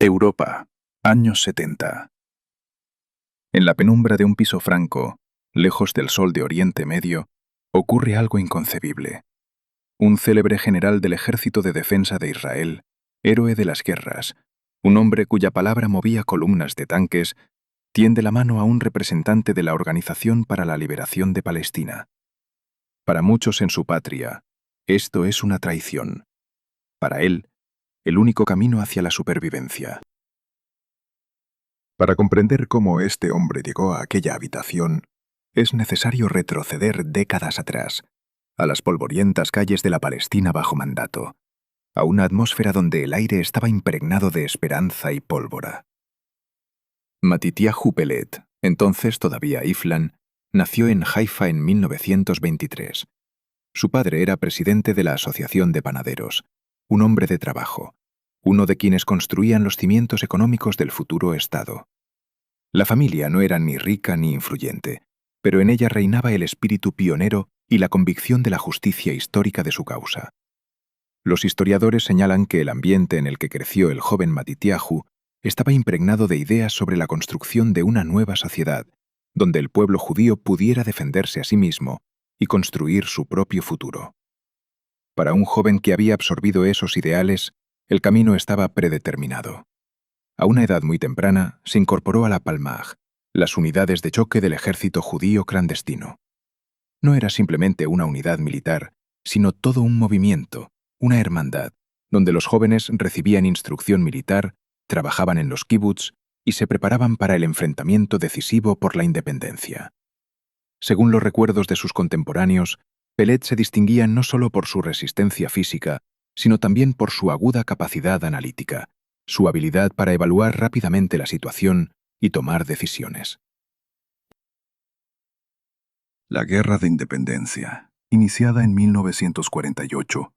Europa, años 70. En la penumbra de un piso franco, lejos del sol de Oriente Medio, ocurre algo inconcebible. Un célebre general del Ejército de Defensa de Israel, héroe de las guerras, un hombre cuya palabra movía columnas de tanques, tiende la mano a un representante de la Organización para la Liberación de Palestina. Para muchos en su patria, esto es una traición. Para él, el único camino hacia la supervivencia. Para comprender cómo este hombre llegó a aquella habitación, es necesario retroceder décadas atrás, a las polvorientas calles de la Palestina bajo mandato, a una atmósfera donde el aire estaba impregnado de esperanza y pólvora. Matityahu Peled, entonces todavía Iflan, nació en Haifa en 1923. Su padre era presidente de la Asociación de Panaderos, un hombre de trabajo, uno de quienes construían los cimientos económicos del futuro Estado. La familia no era ni rica ni influyente, pero en ella reinaba el espíritu pionero y la convicción de la justicia histórica de su causa. Los historiadores señalan que el ambiente en el que creció el joven Matityahu estaba impregnado de ideas sobre la construcción de una nueva sociedad, donde el pueblo judío pudiera defenderse a sí mismo y construir su propio futuro. Para un joven que había absorbido esos ideales, el camino estaba predeterminado. A una edad muy temprana, se incorporó a la Palmaj, las unidades de choque del ejército judío clandestino. No era simplemente una unidad militar, sino todo un movimiento, una hermandad, donde los jóvenes recibían instrucción militar, trabajaban en los kibbutz y se preparaban para el enfrentamiento decisivo por la independencia. Según los recuerdos de sus contemporáneos, Peled se distinguía no solo por su resistencia física, sino también por su aguda capacidad analítica, su habilidad para evaluar rápidamente la situación y tomar decisiones. La Guerra de Independencia, iniciada en 1948,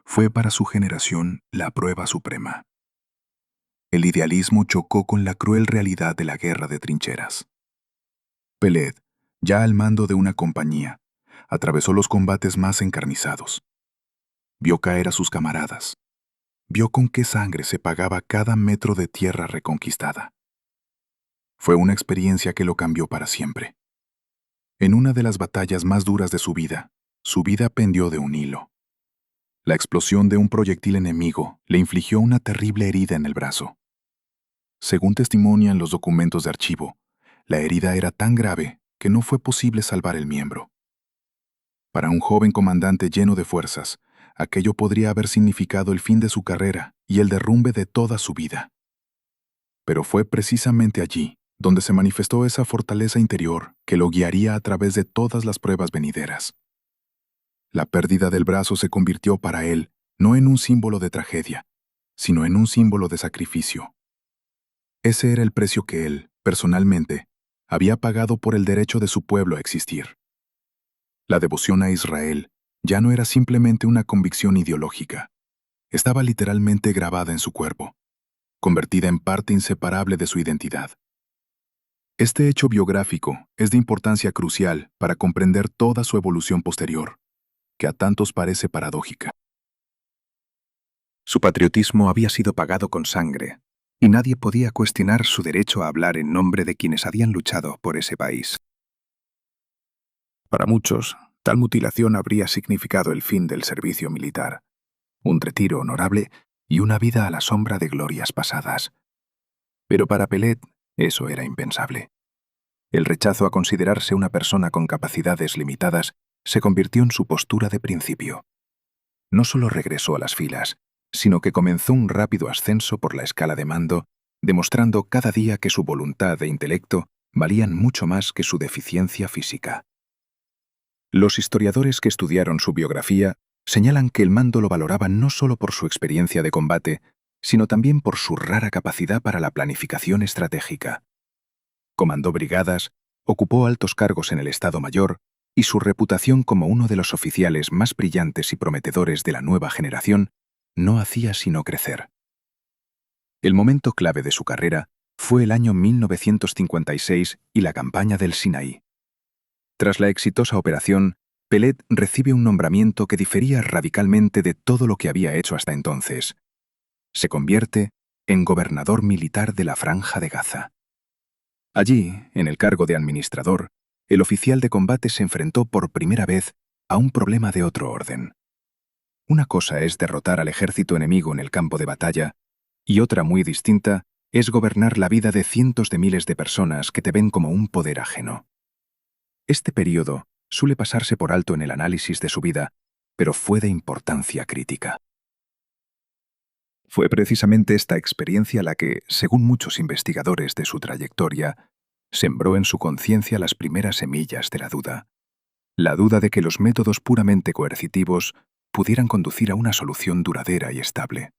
fue para su generación la prueba suprema. El idealismo chocó con la cruel realidad de la guerra de trincheras. Peled, ya al mando de una compañía, atravesó los combates más encarnizados. Vio caer a sus camaradas. Vio con qué sangre se pagaba cada metro de tierra reconquistada. Fue una experiencia que lo cambió para siempre. En una de las batallas más duras de su vida pendió de un hilo. La explosión de un proyectil enemigo le infligió una terrible herida en el brazo. Según testimonian los documentos de archivo, la herida era tan grave que no fue posible salvar el miembro. Para un joven comandante lleno de fuerzas, aquello podría haber significado el fin de su carrera y el derrumbe de toda su vida. Pero fue precisamente allí donde se manifestó esa fortaleza interior que lo guiaría a través de todas las pruebas venideras. La pérdida del brazo se convirtió para él no en un símbolo de tragedia, sino en un símbolo de sacrificio. Ese era el precio que él, personalmente, había pagado por el derecho de su pueblo a existir. La devoción a Israel ya no era simplemente una convicción ideológica. Estaba literalmente grabada en su cuerpo, convertida en parte inseparable de su identidad. Este hecho biográfico es de importancia crucial para comprender toda su evolución posterior, que a tantos parece paradójica. Su patriotismo había sido pagado con sangre, y nadie podía cuestionar su derecho a hablar en nombre de quienes habían luchado por ese país. Para muchos, tal mutilación habría significado el fin del servicio militar, un retiro honorable y una vida a la sombra de glorias pasadas. Pero para Peled, eso era impensable. El rechazo a considerarse una persona con capacidades limitadas se convirtió en su postura de principio. No solo regresó a las filas, sino que comenzó un rápido ascenso por la escala de mando, demostrando cada día que su voluntad e intelecto valían mucho más que su deficiencia física. Los historiadores que estudiaron su biografía señalan que el mando lo valoraba no solo por su experiencia de combate, sino también por su rara capacidad para la planificación estratégica. Comandó brigadas, ocupó altos cargos en el Estado Mayor, y su reputación como uno de los oficiales más brillantes y prometedores de la nueva generación no hacía sino crecer. El momento clave de su carrera fue el año 1956 y la campaña del Sinaí. Tras la exitosa operación, Peled recibe un nombramiento que difería radicalmente de todo lo que había hecho hasta entonces. Se convierte en gobernador militar de la Franja de Gaza. Allí, en el cargo de administrador, el oficial de combate se enfrentó por primera vez a un problema de otro orden. Una cosa es derrotar al ejército enemigo en el campo de batalla, y otra muy distinta es gobernar la vida de cientos de miles de personas que te ven como un poder ajeno. Este período suele pasarse por alto en el análisis de su vida, pero fue de importancia crítica. Fue precisamente esta experiencia la que, según muchos investigadores de su trayectoria, sembró en su conciencia las primeras semillas de la duda de que los métodos puramente coercitivos pudieran conducir a una solución duradera y estable.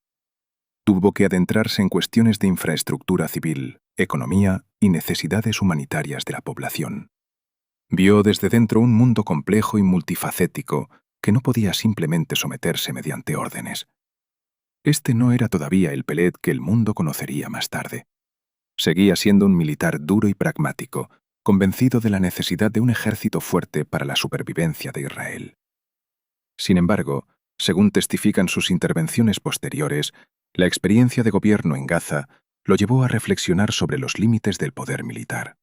Tuvo que adentrarse en cuestiones de infraestructura civil, economía y necesidades humanitarias de la población. Vio desde dentro un mundo complejo y multifacético que no podía simplemente someterse mediante órdenes. Este no era todavía el Pelet que el mundo conocería más tarde. Seguía siendo un militar duro y pragmático, convencido de la necesidad de un ejército fuerte para la supervivencia de Israel. Sin embargo, según testifican sus intervenciones posteriores, la experiencia de gobierno en Gaza lo llevó a reflexionar sobre los límites del poder militar.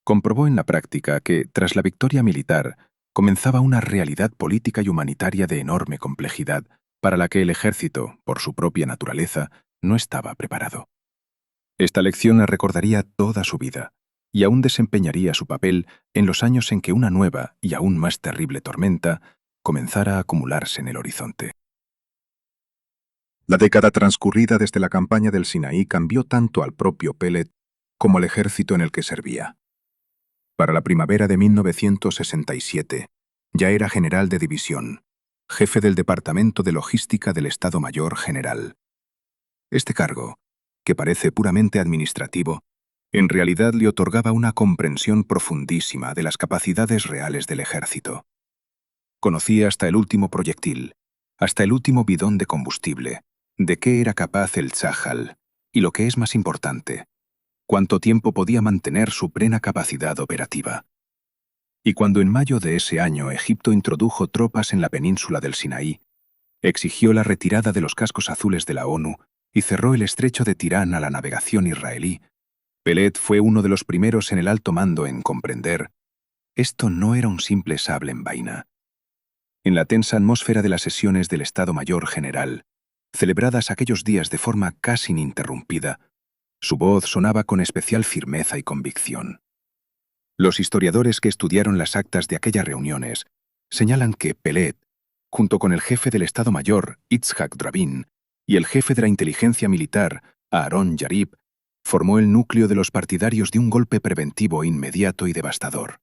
Comprobó en la práctica que, tras la victoria militar, comenzaba una realidad política y humanitaria de enorme complejidad para la que el ejército, por su propia naturaleza, no estaba preparado. Esta lección la recordaría toda su vida, y aún desempeñaría su papel en los años en que una nueva y aún más terrible tormenta comenzara a acumularse en el horizonte. La década transcurrida desde la campaña del Sinaí cambió tanto al propio Pelet como al ejército en el que servía. Para la primavera de 1967, ya era general de división, jefe del Departamento de Logística del Estado Mayor General. Este cargo, que parece puramente administrativo, en realidad le otorgaba una comprensión profundísima de las capacidades reales del ejército. Conocía hasta el último proyectil, hasta el último bidón de combustible, de qué era capaz el Tzahal, y lo que es más importante, cuánto tiempo podía mantener su plena capacidad operativa. Y cuando en mayo de ese año Egipto introdujo tropas en la península del Sinaí, exigió la retirada de los cascos azules de la ONU y cerró el estrecho de Tirán a la navegación israelí, Pelet fue uno de los primeros en el alto mando en comprender: esto no era un simple sable en vaina. En la tensa atmósfera de las sesiones del Estado Mayor General, celebradas aquellos días de forma casi ininterrumpida, su voz sonaba con especial firmeza y convicción. Los historiadores que estudiaron las actas de aquellas reuniones señalan que Pelet, junto con el jefe del Estado Mayor, Itzhak Rabin, y el jefe de la inteligencia militar, Aharon Yarib, formó el núcleo de los partidarios de un golpe preventivo inmediato y devastador.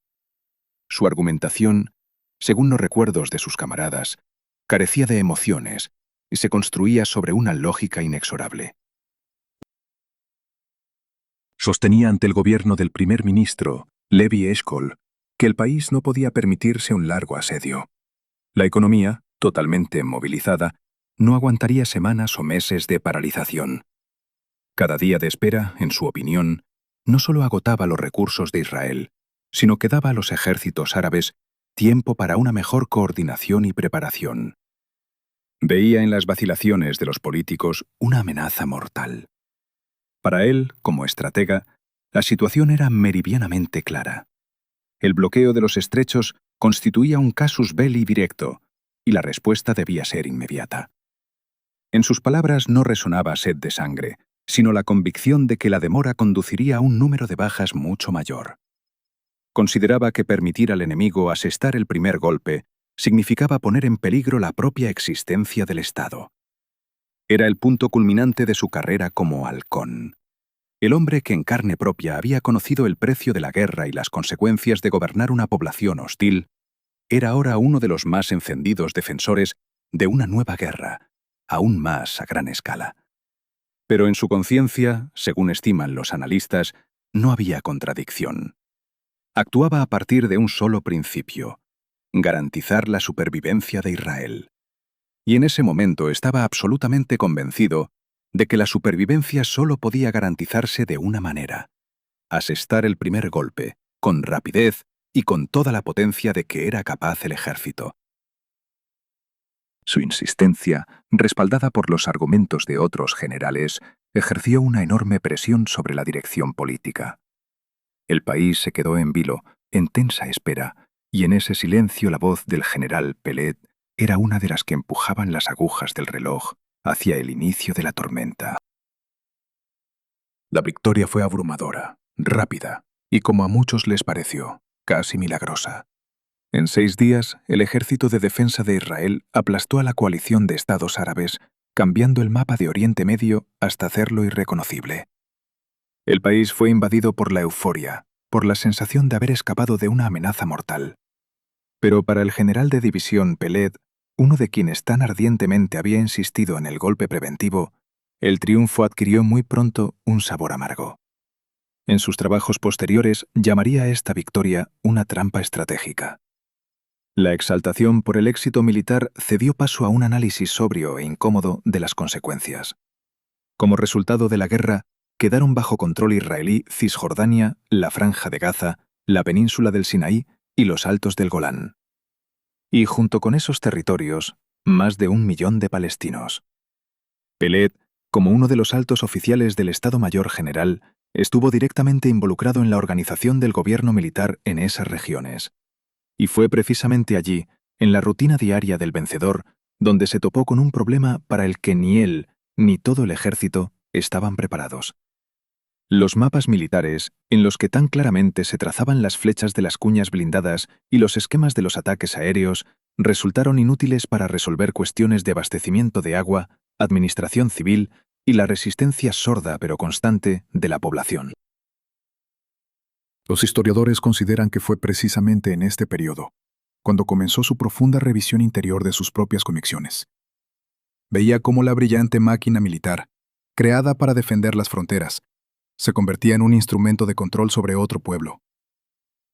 Su argumentación, según los recuerdos de sus camaradas, carecía de emociones y se construía sobre una lógica inexorable. Sostenía ante el gobierno del primer ministro, Levi Eshkol, que el país no podía permitirse un largo asedio. La economía, totalmente movilizada, no aguantaría semanas o meses de paralización. Cada día de espera, en su opinión, no solo agotaba los recursos de Israel, sino que daba a los ejércitos árabes tiempo para una mejor coordinación y preparación. Veía en las vacilaciones de los políticos una amenaza mortal. Para él, como estratega, la situación era meridianamente clara. El bloqueo de los estrechos constituía un casus belli directo, y la respuesta debía ser inmediata. En sus palabras no resonaba sed de sangre, sino la convicción de que la demora conduciría a un número de bajas mucho mayor. Consideraba que permitir al enemigo asestar el primer golpe significaba poner en peligro la propia existencia del Estado. Era el punto culminante de su carrera como halcón. El hombre que en carne propia había conocido el precio de la guerra y las consecuencias de gobernar una población hostil, era ahora uno de los más encendidos defensores de una nueva guerra, aún más a gran escala. Pero en su conciencia, según estiman los analistas, no había contradicción. Actuaba a partir de un solo principio: garantizar la supervivencia de Israel. Y en ese momento estaba absolutamente convencido de que la supervivencia solo podía garantizarse de una manera: asestar el primer golpe, con rapidez y con toda la potencia de que era capaz el ejército. Su insistencia, respaldada por los argumentos de otros generales, ejerció una enorme presión sobre la dirección política. El país se quedó en vilo, en tensa espera, y en ese silencio la voz del general Pelet era una de las que empujaban las agujas del reloj hacia el inicio de la tormenta. La victoria fue abrumadora, rápida, y como a muchos les pareció, casi milagrosa. En 6 días, el Ejército de Defensa de Israel aplastó a la coalición de Estados árabes, cambiando el mapa de Oriente Medio hasta hacerlo irreconocible. El país fue invadido por la euforia, por la sensación de haber escapado de una amenaza mortal. Pero para el general de división Pelet, uno de quienes tan ardientemente había insistido en el golpe preventivo, el triunfo adquirió muy pronto un sabor amargo. En sus trabajos posteriores llamaría a esta victoria una trampa estratégica. La exaltación por el éxito militar cedió paso a un análisis sobrio e incómodo de las consecuencias. Como resultado de la guerra, quedaron bajo control israelí Cisjordania, la Franja de Gaza, la península del Sinaí y los altos del Golán. Y junto con esos territorios, más de 1 millón de palestinos. Pelet, como uno de los altos oficiales del Estado Mayor General, estuvo directamente involucrado en la organización del gobierno militar en esas regiones. Y fue precisamente allí, en la rutina diaria del vencedor, donde se topó con un problema para el que ni él, ni todo el ejército estaban preparados. Los mapas militares, en los que tan claramente se trazaban las flechas de las cuñas blindadas y los esquemas de los ataques aéreos, resultaron inútiles para resolver cuestiones de abastecimiento de agua, administración civil y la resistencia sorda pero constante de la población. Los historiadores consideran que fue precisamente en este periodo cuando comenzó su profunda revisión interior de sus propias convicciones. Veía cómo la brillante máquina militar, creada para defender las fronteras, se convertía en un instrumento de control sobre otro pueblo.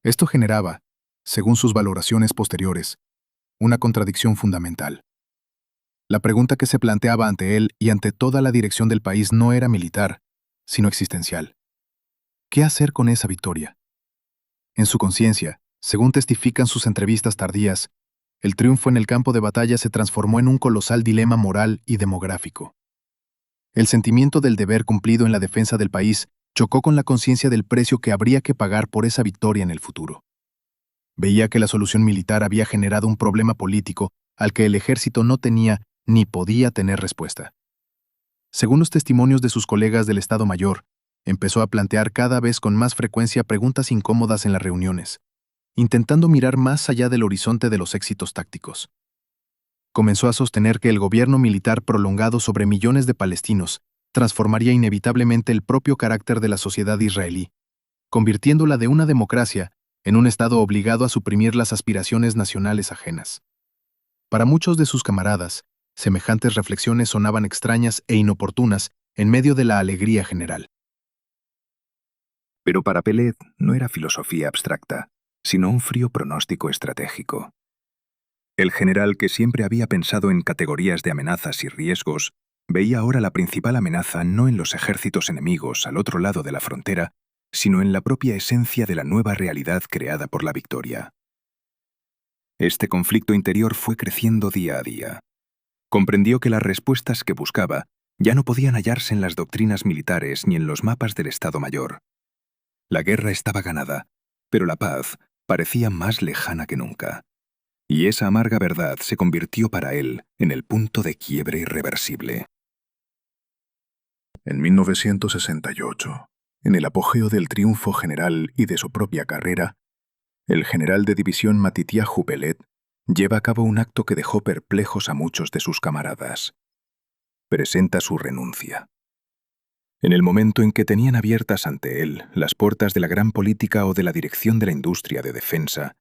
Esto generaba, según sus valoraciones posteriores, una contradicción fundamental. La pregunta que se planteaba ante él y ante toda la dirección del país no era militar, sino existencial. ¿Qué hacer con esa victoria? En su conciencia, según testifican sus entrevistas tardías, el triunfo en el campo de batalla se transformó en un colosal dilema moral y demográfico. El sentimiento del deber cumplido en la defensa del país chocó con la conciencia del precio que habría que pagar por esa victoria en el futuro. Veía que la solución militar había generado un problema político al que el ejército no tenía ni podía tener respuesta. Según los testimonios de sus colegas del Estado Mayor, empezó a plantear cada vez con más frecuencia preguntas incómodas en las reuniones, intentando mirar más allá del horizonte de los éxitos tácticos. Comenzó a sostener que el gobierno militar prolongado sobre millones de palestinos transformaría inevitablemente el propio carácter de la sociedad israelí, convirtiéndola de una democracia en un Estado obligado a suprimir las aspiraciones nacionales ajenas. Para muchos de sus camaradas, semejantes reflexiones sonaban extrañas e inoportunas en medio de la alegría general. Pero para Pelet no era filosofía abstracta, sino un frío pronóstico estratégico. El general, que siempre había pensado en categorías de amenazas y riesgos, veía ahora la principal amenaza no en los ejércitos enemigos al otro lado de la frontera, sino en la propia esencia de la nueva realidad creada por la victoria. Este conflicto interior fue creciendo día a día. Comprendió que las respuestas que buscaba ya no podían hallarse en las doctrinas militares ni en los mapas del Estado Mayor. La guerra estaba ganada, pero la paz parecía más lejana que nunca. Y esa amarga verdad se convirtió para él en el punto de quiebre irreversible. En 1968, en el apogeo del triunfo general y de su propia carrera, el general de división Matityahu Pelet lleva a cabo un acto que dejó perplejos a muchos de sus camaradas. Presenta su renuncia. En el momento en que tenían abiertas ante él las puertas de la gran política o de la dirección de la industria de defensa,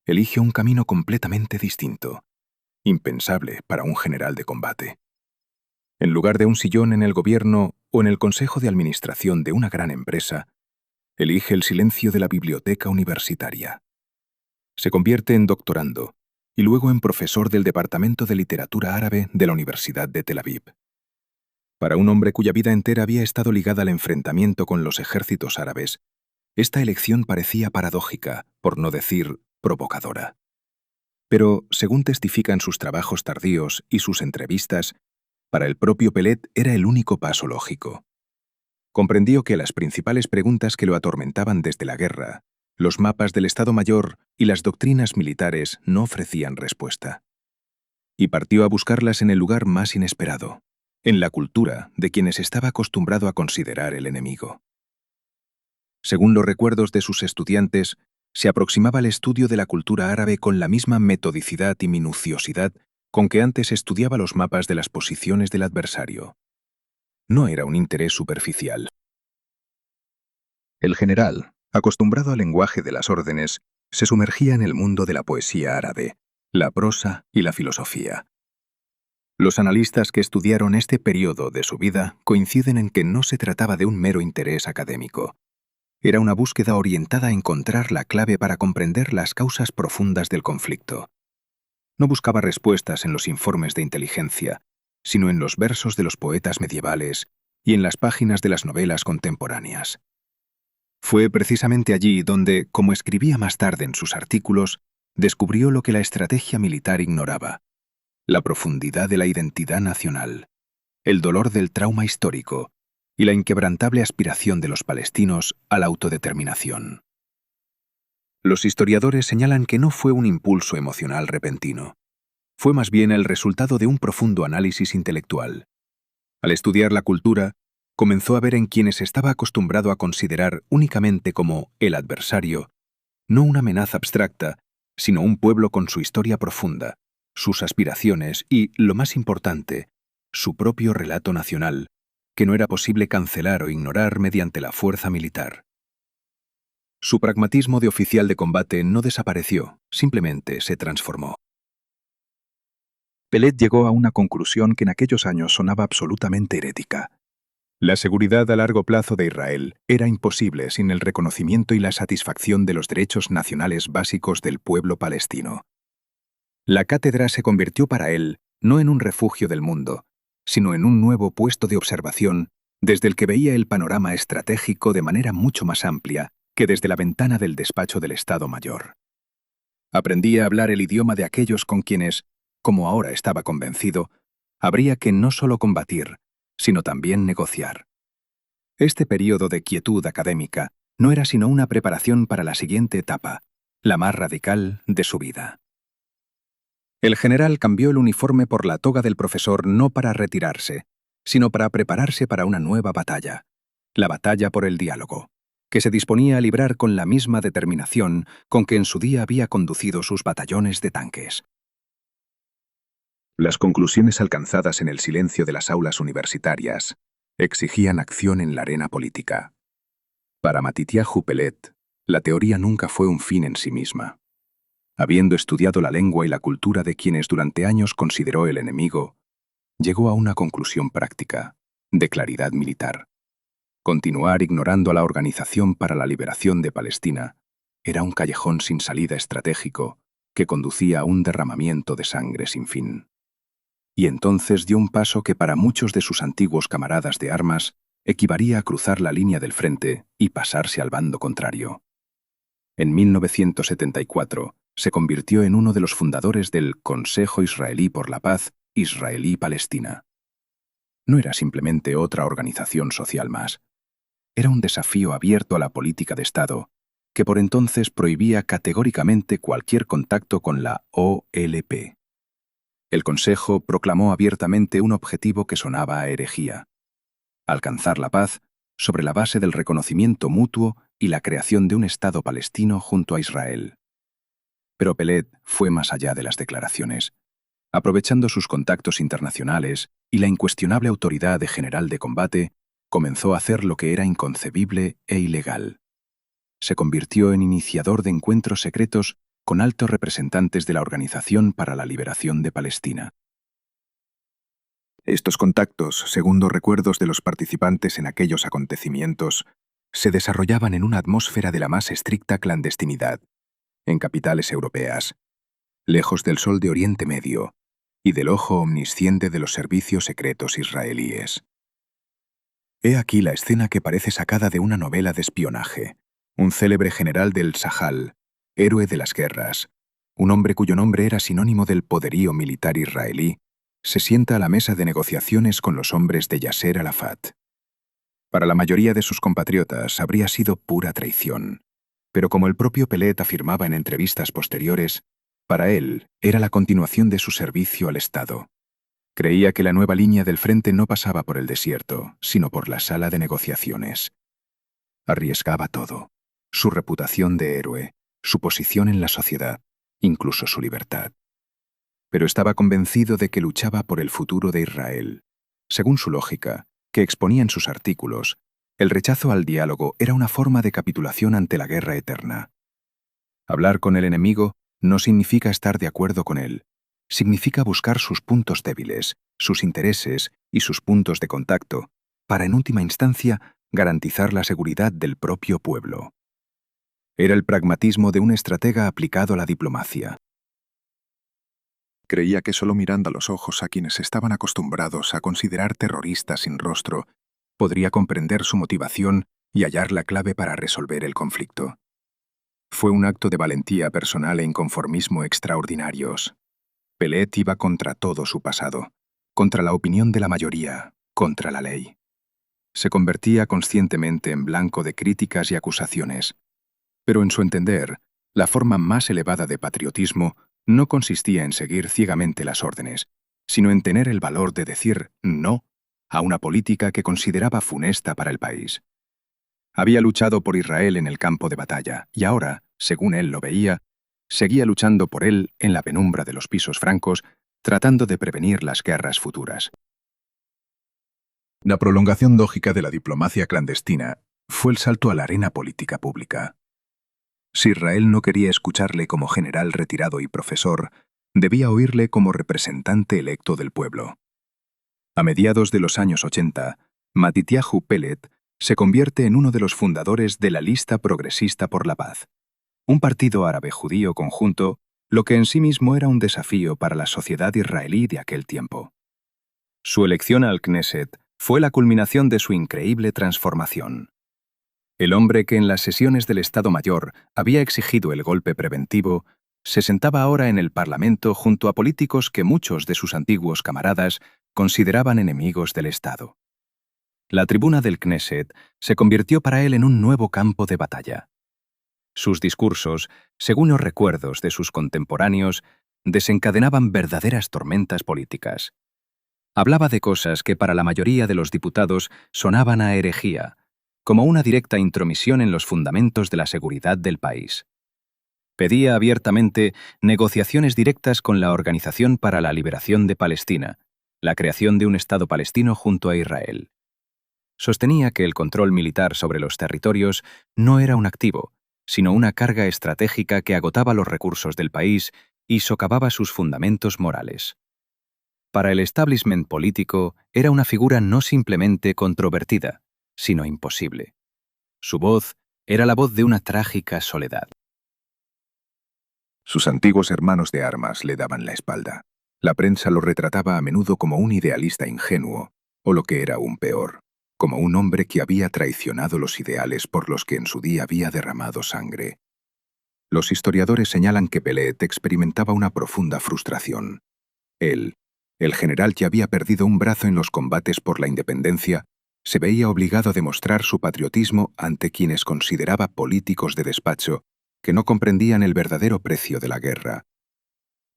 elige un camino completamente distinto, impensable para un general de combate. En lugar de un sillón en el gobierno o en el consejo de administración de una gran empresa, elige el silencio de la biblioteca universitaria. Se convierte en doctorando y luego en profesor del Departamento de Literatura Árabe de la Universidad de Tel Aviv. Para un hombre cuya vida entera había estado ligada al enfrentamiento con los ejércitos árabes, esta elección parecía paradójica, por no decir provocadora. Pero, según testifican sus trabajos tardíos y sus entrevistas, para el propio Pelet era el único paso lógico. Comprendió que las principales preguntas que lo atormentaban desde la guerra, los mapas del Estado Mayor y las doctrinas militares no ofrecían respuesta. Y partió a buscarlas en el lugar más inesperado, en la cultura de quienes estaba acostumbrado a considerar el enemigo. Según los recuerdos de sus estudiantes, se aproximaba al estudio de la cultura árabe con la misma metodicidad y minuciosidad con que antes estudiaba los mapas de las posiciones del adversario. No era un interés superficial. El general, acostumbrado al lenguaje de las órdenes, se sumergía en el mundo de la poesía árabe, la prosa y la filosofía. Los analistas que estudiaron este periodo de su vida coinciden en que no se trataba de un mero interés académico. Era una búsqueda orientada a encontrar la clave para comprender las causas profundas del conflicto. No buscaba respuestas en los informes de inteligencia, sino en los versos de los poetas medievales y en las páginas de las novelas contemporáneas. Fue precisamente allí donde, como escribía más tarde en sus artículos, descubrió lo que la estrategia militar ignoraba: la profundidad de la identidad nacional, el dolor del trauma histórico y la inquebrantable aspiración de los palestinos a la autodeterminación. Los historiadores señalan que no fue un impulso emocional repentino. Fue más bien el resultado de un profundo análisis intelectual. Al estudiar la cultura, comenzó a ver en quienes estaba acostumbrado a considerar únicamente como el adversario, no una amenaza abstracta, sino un pueblo con su historia profunda, sus aspiraciones y, lo más importante, su propio relato nacional, que no era posible cancelar o ignorar mediante la fuerza militar. Su pragmatismo de oficial de combate no desapareció, simplemente se transformó. Pelet llegó a una conclusión que en aquellos años sonaba absolutamente herética. La seguridad a largo plazo de Israel era imposible sin el reconocimiento y la satisfacción de los derechos nacionales básicos del pueblo palestino. La cátedra se convirtió para él no en un refugio del mundo, sino en un nuevo puesto de observación desde el que veía el panorama estratégico de manera mucho más amplia que desde la ventana del despacho del Estado Mayor. Aprendí a hablar el idioma de aquellos con quienes, como ahora estaba convencido, habría que no solo combatir, sino también negociar. Este período de quietud académica no era sino una preparación para la siguiente etapa, la más radical de su vida. El general cambió el uniforme por la toga del profesor no para retirarse, sino para prepararse para una nueva batalla, la batalla por el diálogo, que se disponía a librar con la misma determinación con que en su día había conducido sus batallones de tanques. Las conclusiones alcanzadas en el silencio de las aulas universitarias exigían acción en la arena política. Para Matityahu Pelet, la teoría nunca fue un fin en sí misma. Habiendo estudiado la lengua y la cultura de quienes durante años consideró el enemigo, llegó a una conclusión práctica, de claridad militar. Continuar ignorando a la Organización para la Liberación de Palestina era un callejón sin salida estratégico que conducía a un derramamiento de sangre sin fin. Y entonces dio un paso que para muchos de sus antiguos camaradas de armas equivalía a cruzar la línea del frente y pasarse al bando contrario. En 1974 se convirtió en uno de los fundadores del Consejo Israelí por la Paz Israelí-Palestina. No era simplemente otra organización social más. Era un desafío abierto a la política de Estado, que por entonces prohibía categóricamente cualquier contacto con la OLP. El Consejo proclamó abiertamente un objetivo que sonaba a herejía: alcanzar la paz sobre la base del reconocimiento mutuo y la creación de un Estado palestino junto a Israel. Pero Pelet fue más allá de las declaraciones. Aprovechando sus contactos internacionales y la incuestionable autoridad de general de combate, comenzó a hacer lo que era inconcebible e ilegal. Se convirtió en iniciador de encuentros secretos con altos representantes de la Organización para la Liberación de Palestina. Estos contactos, según los recuerdos de los participantes en aquellos acontecimientos, se desarrollaban en una atmósfera de la más estricta clandestinidad, en capitales europeas, lejos del sol de Oriente Medio y del ojo omnisciente de los servicios secretos israelíes. He aquí la escena que parece sacada de una novela de espionaje. Un célebre general del Sahal, héroe de las guerras, un hombre cuyo nombre era sinónimo del poderío militar israelí, se sienta a la mesa de negociaciones con los hombres de Yasser Arafat. Para la mayoría de sus compatriotas habría sido pura traición, pero como el propio Pelet afirmaba en entrevistas posteriores, para él era la continuación de su servicio al Estado. Creía que la nueva línea del frente no pasaba por el desierto, sino por la sala de negociaciones. Arriesgaba todo: su reputación de héroe, su posición en la sociedad, incluso su libertad. Pero estaba convencido de que luchaba por el futuro de Israel. Según su lógica, que exponía en sus artículos, el rechazo al diálogo era una forma de capitulación ante la guerra eterna. Hablar con el enemigo no significa estar de acuerdo con él. Significa buscar sus puntos débiles, sus intereses y sus puntos de contacto, para en última instancia garantizar la seguridad del propio pueblo. Era el pragmatismo de un estratega aplicado a la diplomacia. Creía que solo mirando a los ojos a quienes estaban acostumbrados a considerar terroristas sin rostro, podría comprender su motivación y hallar la clave para resolver el conflicto. Fue un acto de valentía personal e inconformismo extraordinarios. Pelet iba contra todo su pasado, contra la opinión de la mayoría, contra la ley. Se convertía conscientemente en blanco de críticas y acusaciones. Pero en su entender, la forma más elevada de patriotismo no consistía en seguir ciegamente las órdenes, sino en tener el valor de decir no a una política que consideraba funesta para el país. Había luchado por Israel en el campo de batalla y ahora, según él lo veía, seguía luchando por él en la penumbra de los pisos francos, tratando de prevenir las guerras futuras. La prolongación lógica de la diplomacia clandestina fue el salto a la arena política pública. Si Israel no quería escucharle como general retirado y profesor, debía oírle como representante electo del pueblo. A mediados de los años 80, Matityahu Pelet se convierte en uno de los fundadores de la Lista Progresista por la Paz, un partido árabe-judío conjunto, lo que en sí mismo era un desafío para la sociedad israelí de aquel tiempo. Su elección al Knesset fue la culminación de su increíble transformación. El hombre que en las sesiones del Estado Mayor había exigido el golpe preventivo, se sentaba ahora en el Parlamento junto a políticos que muchos de sus antiguos camaradas consideraban enemigos del Estado. La tribuna del Knesset se convirtió para él en un nuevo campo de batalla. Sus discursos, según los recuerdos de sus contemporáneos, desencadenaban verdaderas tormentas políticas. Hablaba de cosas que para la mayoría de los diputados sonaban a herejía, como una directa intromisión en los fundamentos de la seguridad del país. Pedía abiertamente negociaciones directas con la Organización para la Liberación de Palestina, la creación de un Estado palestino junto a Israel. Sostenía que el control militar sobre los territorios no era un activo, sino una carga estratégica que agotaba los recursos del país y socavaba sus fundamentos morales. Para el establishment político era una figura no simplemente controvertida, sino imposible. Su voz era la voz de una trágica soledad. Sus antiguos hermanos de armas le daban la espalda. La prensa lo retrataba a menudo como un idealista ingenuo, o lo que era aún peor, como un hombre que había traicionado los ideales por los que en su día había derramado sangre. Los historiadores señalan que Pelet experimentaba una profunda frustración. Él, el general que había perdido un brazo en los combates por la independencia, se veía obligado a demostrar su patriotismo ante quienes consideraba políticos de despacho que no comprendían el verdadero precio de la guerra.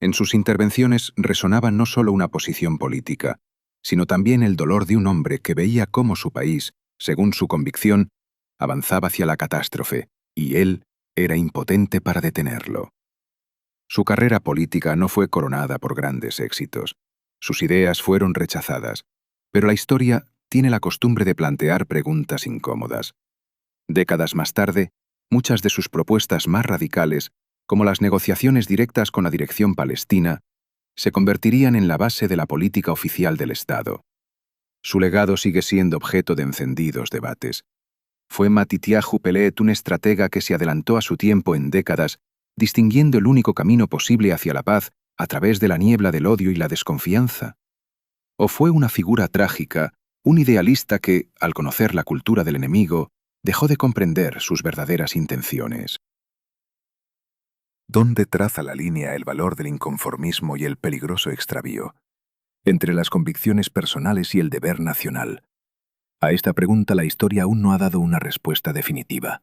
En sus intervenciones resonaba no solo una posición política, sino también el dolor de un hombre que veía cómo su país, según su convicción, avanzaba hacia la catástrofe, y él era impotente para detenerlo. Su carrera política no fue coronada por grandes éxitos. Sus ideas fueron rechazadas, pero la historia tiene la costumbre de plantear preguntas incómodas. Décadas más tarde, muchas de sus propuestas más radicales, como las negociaciones directas con la dirección palestina, se convertirían en la base de la política oficial del Estado. Su legado sigue siendo objeto de encendidos debates. Fue Matityahu Pelet un estratega que se adelantó a su tiempo en décadas, distinguiendo el único camino posible hacia la paz a través de la niebla del odio y la desconfianza. ¿O fue una figura trágica, un idealista que, al conocer la cultura del enemigo, dejó de comprender sus verdaderas intenciones? ¿Dónde traza la línea el valor del inconformismo y el peligroso extravío? Entre las convicciones personales y el deber nacional. A esta pregunta la historia aún no ha dado una respuesta definitiva.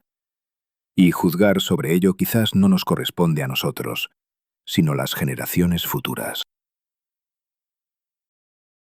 Y juzgar sobre ello quizás no nos corresponde a nosotros, sino las generaciones futuras.